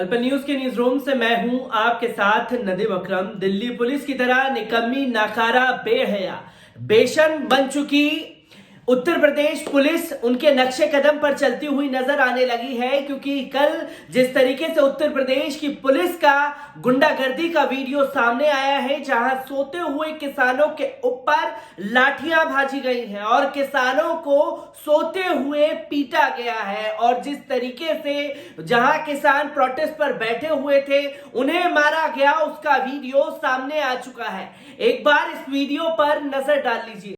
पल न्यूज के news room से मैं हूं आपके साथ नदीम अकरम। दिल्ली पुलिस की तरह निकम्मी, नाकारा, बेहया, बेशर्म बन चुकी उत्तर प्रदेश पुलिस उनके नक्शे कदम पर चलती हुई नजर आने लगी है, क्योंकि कल जिस तरीके से उत्तर प्रदेश की पुलिस का गुंडागर्दी का वीडियो सामने आया है, जहां सोते हुए किसानों के ऊपर लाठियां भाजी गई हैं और किसानों को सोते हुए पीटा गया है, और जिस तरीके से जहां किसान प्रोटेस्ट पर बैठे हुए थे उन्हें मारा गया, उसका वीडियो सामने आ चुका है। एक बार इस वीडियो पर नजर डाल लीजिए।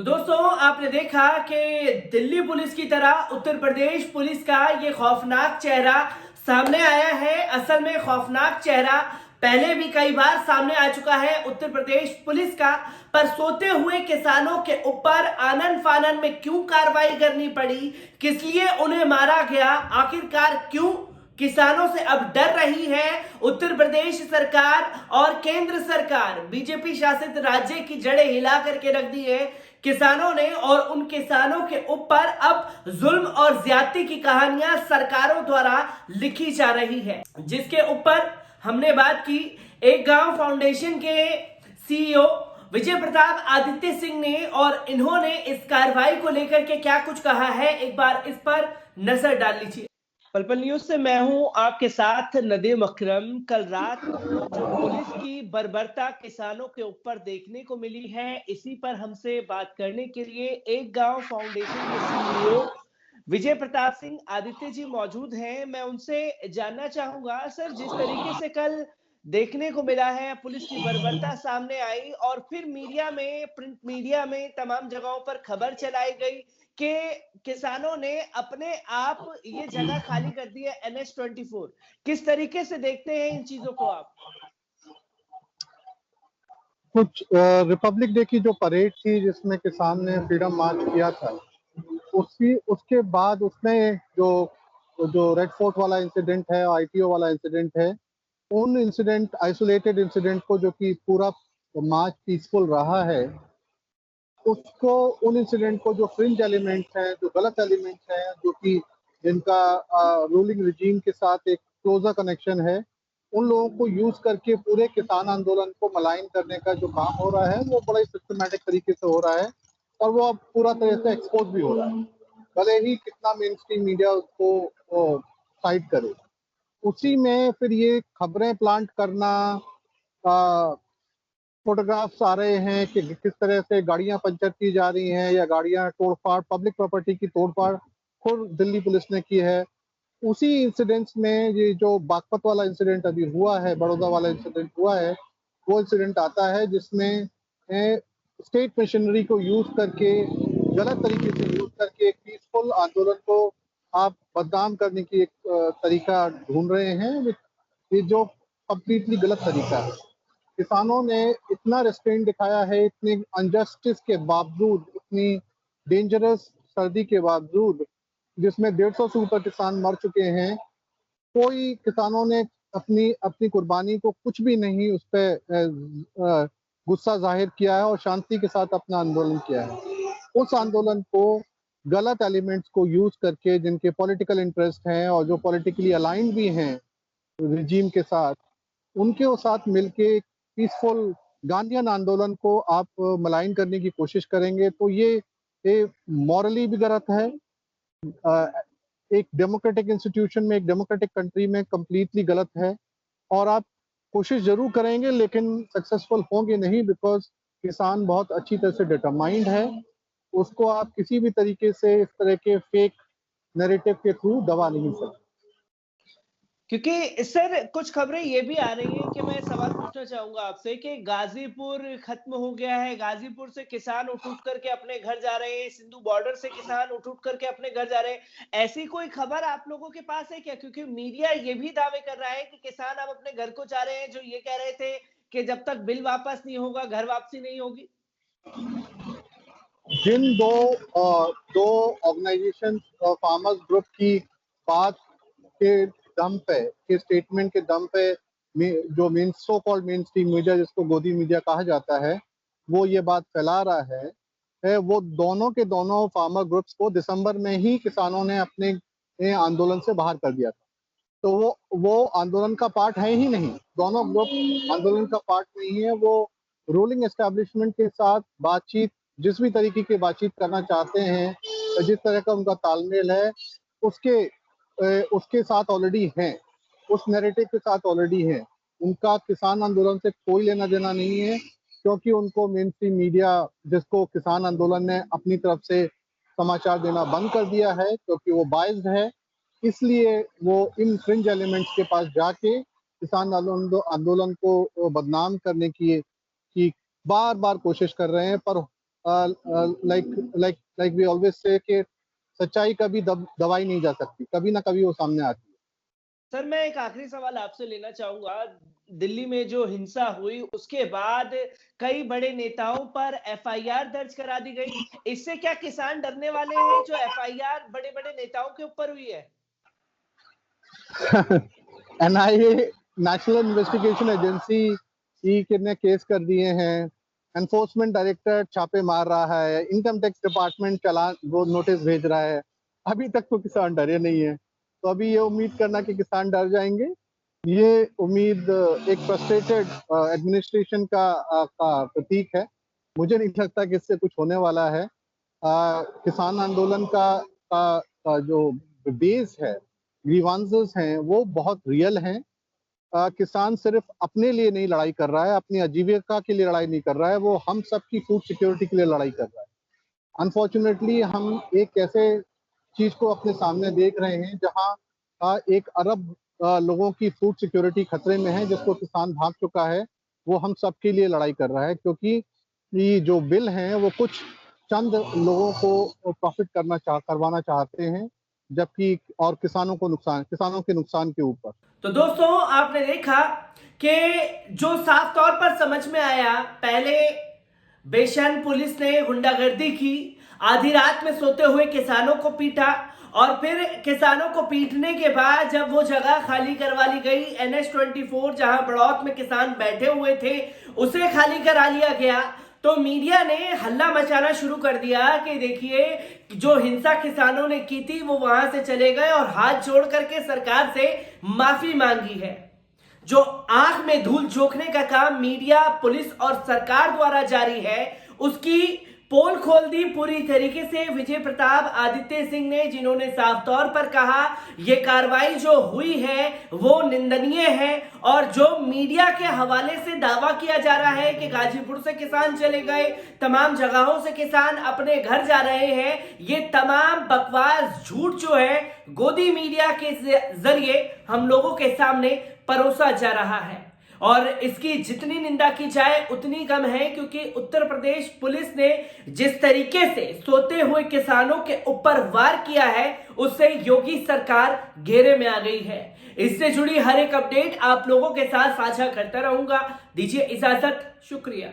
दोस्तों, आपने देखा कि दिल्ली पुलिस की तरह उत्तर प्रदेश पुलिस का ये खौफनाक चेहरा सामने आया है। असल में खौफनाक चेहरा पहले भी कई बार सामने आ चुका है उत्तर प्रदेश पुलिस का, पर सोते हुए किसानों के ऊपर आनन फानन में क्यों कार्रवाई करनी पड़ी, किस लिए उन्हें मारा गया, आखिरकार क्यों किसानों से अब डर रही है उत्तर प्रदेश सरकार और केंद्र सरकार। बीजेपी शासित राज्य की जड़ें हिला करके रख दी है किसानों ने, और उन किसानों के ऊपर अब जुल्म और ज्यादती की कहानियां सरकारों द्वारा लिखी जा रही है, जिसके ऊपर हमने बात की। एक गांव फाउंडेशन के सीईओ विजय प्रताप आदित्य सिंह ने, और इन्होंने इस कार्रवाई को लेकर के क्या कुछ कहा है, एक बार इस पर नजर डाल लीजिए। पल न्यूज से मैं हूं आपके साथ नदीम अकरम। कल रात जो पुलिस की बर्बरता किसानों के ऊपर देखने को मिली है, इसी पर हमसे बात करने के लिए एक गांव फाउंडेशन के सीईओ विजय प्रताप सिंह आदित्य जी मौजूद हैं। मैं उनसे जानना चाहूंगा, सर, जिस तरीके से कल देखने को मिला है, पुलिस की बर्बरता सामने आई और फिर मीडिया में, प्रिंट मीडिया में तमाम जगहों पर खबर चलाई गई कि किसानों ने अपने आप ये जगह खाली कर दी है NH-24। किस तरीके से देखते हैं इन चीजों को आप? कुछ रिपब्लिक डे की जो परेड थी जिसमें किसान ने फ्रीडम मार्च किया था, उसके बाद उसने जो जो रेड फोर्ट वाला इंसिडेंट है, ITO वाला इंसिडेंट है, उन इंसिडेंट, आइसोलेटेड इंसिडेंट को, जो कि पूरा मार्च पीसफुल रहा है, उसको, उन इंसिडेंट को, जो फ्रिंज एलिमेंट्स हैं, जो गलत एलिमेंट्स हैं, जो कि जिनका रूलिंग रिजीम के साथ एक क्लोजर कनेक्शन है, उन लोगों को यूज करके पूरे किसान आंदोलन को मलाइन करने का जो काम हो रहा है वो बड़े सिस्टमैटिक तरीके से हो रहा है, और वो अब पूरा तरह से एक्सपोज भी हो रहा है, भले ही कितना मेन स्ट्रीम मीडिया उसको साइड करे। उसी में फिर ये खबरें प्लांट करना, फोटोग्राफ्स आ रहे हैं कि किस तरह से गाड़ियां पंचर की जा रही हैं या गाड़ियां तोड़फाड़, पब्लिक प्रॉपर्टी की तोड़फाड़ खुद दिल्ली पुलिस ने की है। उसी इंसिडेंट्स में ये जो बागपत वाला इंसिडेंट अभी हुआ है, बड़ौदा वाला इंसिडेंट हुआ है, वो इंसिडेंट आता है जिसमें स्टेट मशीनरी को यूज करके, गलत तरीके से यूज करके, एक पीसफुल आंदोलन को आप बदनाम करने की एक तरीका ढूंढ रहे हैं, ये जो कंप्लीटली गलत तरीका है। किसानों ने इतना रेस्ट्रेंट दिखाया है, इतनी अनजस्टिस के बावजूद, इतनी डेंजरस सर्दी के बावजूद, जिसमें 150 से ऊपर किसान मर चुके हैं, कोई किसानों ने अपनी अपनी कुर्बानी को कुछ भी नहीं उस पर गुस्सा जाहिर किया है और शांति के साथ अपना आंदोलन किया है। उस आंदोलन को गलत एलिमेंट्स को यूज करके, जिनके पॉलिटिकल इंटरेस्ट हैं और जो पॉलिटिकली अलाइंड भी हैं रिजीम के साथ, उनके साथ मिलके पीसफुल गांधीयन आंदोलन को आप मलाइन करने की कोशिश करेंगे, तो ये मॉरली भी गलत है। एक डेमोक्रेटिक इंस्टीट्यूशन में, एक डेमोक्रेटिक कंट्री में कंप्लीटली गलत है, और आप कोशिश जरूर करेंगे लेकिन सक्सेसफुल होंगे नहीं, बिकॉज किसान बहुत अच्छी तरह से डिटरमाइंड है। उसको आप किसी भी तरीके से इस तरह के फेक नैरेटिव के थ्रू दबा नहीं सकते। क्योंकि सर, कुछ खबरें ये भी आ रही हैं कि मैं सवाल पूछना चाहूंगा आपसे कि गाजीपुर खत्म हो गया है, गाजीपुर से किसान उठ उठ करके अपने घर जा रहे हैं, सिंधु बॉर्डर से किसान उठ उठ करके अपने घर जा रहे हैं। ऐसी कोई खबर आप लोगों के पास है क्या? क्योंकि मीडिया ये भी दावे कर रहा है कि किसान अब अपने घर को जा रहे हैं, जो ये कह रहे थे कि जब तक बिल वापस नहीं होगा घर वापसी नहीं होगी। जिन दो ऑर्गेनाइजेशन फार्मर्स ग्रुप की बात के दम पे, के स्टेटमेंट के दम पे जो main so called main stream media, जिसको गोदी मीडिया कहा जाता है, वो ये बात फैला रहा है वो दोनों के दोनों फार्मर ग्रुप्स को दिसंबर में ही किसानों ने अपने आंदोलन से बाहर कर दिया था। तो वो आंदोलन का पार्ट है ही नहीं, दोनों ग्रुप आंदोलन का पार्ट नहीं है। वो रूलिंग एस्टेब्लिशमेंट के साथ बातचीत, जिस भी तरीके की बातचीत करना चाहते हैं, जिस तरह का उनका तालमेल है, उसके साथ ऑलरेडी हैं, उस नैरेटिव के साथ ऑलरेडी हैं। उनका किसान आंदोलन से कोई लेना देना नहीं है, क्योंकि उनको मेन स्ट्रीम मीडिया, जिसको किसान आंदोलन ने अपनी तरफ से समाचार देना बंद कर दिया है क्योंकि वो बायस्ड है, इसलिए वो इन फ्रिंज एलिमेंट्स के पास जाके किसान आंदोलन को बदनाम करने की बार बार कोशिश कर रहे हैं। पर लाइक वी ऑलवेज से कि सच्चाई कभी दबाई नहीं जा सकती, कभी ना कभी वो सामने आती है। सर, मैं एक आखिरी सवाल आपसे लेना चाहूंगा। दिल्ली में जो हिंसा हुई उसके बाद कई बड़े नेताओं पर एफआईआर दर्ज करा दी गई। इससे क्या किसान डरने वाले हैं जो एफआईआर बड़े बड़े नेताओं के ऊपर हुई है? एनआईए, नेशनल इन्वेस्टिगेशन एजेंसी ने केस कर दिए हैं, एनफोर्समेंट डायरेक्टर छापे मार रहा है, इनकम टैक्स डिपार्टमेंट वो नोटिस भेज रहा है, अभी तक तो किसान डरे नहीं है। तो अभी ये उम्मीद करना कि किसान डर जाएंगे, ये उम्मीद एक फ्रस्ट्रेटेड एडमिनिस्ट्रेशन का प्रतीक है। मुझे नहीं लगता कि इससे कुछ होने वाला है। किसान आंदोलन का जो बेस है, ग्रीवांसेस हैं, वो बहुत रियल हैं। किसान सिर्फ अपने लिए नहीं लड़ाई कर रहा है, अपनी आजीविका के लिए लड़ाई नहीं कर रहा है, वो हम सब की फूड सिक्योरिटी के लिए लड़ाई कर रहा है। अनफॉर्चुनेटली हम एक ऐसे चीज को अपने सामने देख रहे हैं जहां 1 अरब लोगों की फूड सिक्योरिटी खतरे में है, जिसको किसान भाग चुका है। वो हम सब के लिए लड़ाई कर रहा है, क्योंकि ये जो बिल हैं वो कुछ चंद लोगों को प्रॉफिट करवाना चाहते हैं, जबकि और किसानों के नुकसान के ऊपर। तो दोस्तों, आपने देखा कि जो साफ तौर पर समझ में आया, पहले बेशन पुलिस ने गुंडागर्दी की, आधी रात में सोते हुए किसानों को पीटा, और फिर किसानों को पीटने के बाद जब वो जगह खाली करवा ली गई, NH24 जहां बड़ौत में किसान बैठे हुए थे उसे खाली करा लिया गया, तो मीडिया ने हल्ला मचाना शुरू कर दिया कि देखिए जो हिंसा किसानों ने की थी वो वहां से चले गए और हाथ जोड़ करके सरकार से माफी मांगी है। जो आंख में धूल झोंकने का काम मीडिया, पुलिस और सरकार द्वारा जारी है, उसकी पोल खोल दी पूरी तरीके से विजय प्रताप आदित्य सिंह ने, जिन्होंने साफ तौर पर कहा यह कार्रवाई जो हुई है वो निंदनीय है। और जो मीडिया के हवाले से दावा किया जा रहा है कि गाजीपुर से किसान चले गए, तमाम जगहों से किसान अपने घर जा रहे हैं, ये तमाम बकवास झूठ जो है गोदी मीडिया के जरिए हम लोगों के सामने परोसा जा रहा है। और इसकी जितनी निंदा की जाए उतनी कम है, क्योंकि उत्तर प्रदेश पुलिस ने जिस तरीके से सोते हुए किसानों के ऊपर वार किया है, उससे योगी सरकार घेरे में आ गई है। इससे जुड़ी हर एक अपडेट आप लोगों के साथ साझा करता रहूंगा। दीजिए इजाजत, शुक्रिया।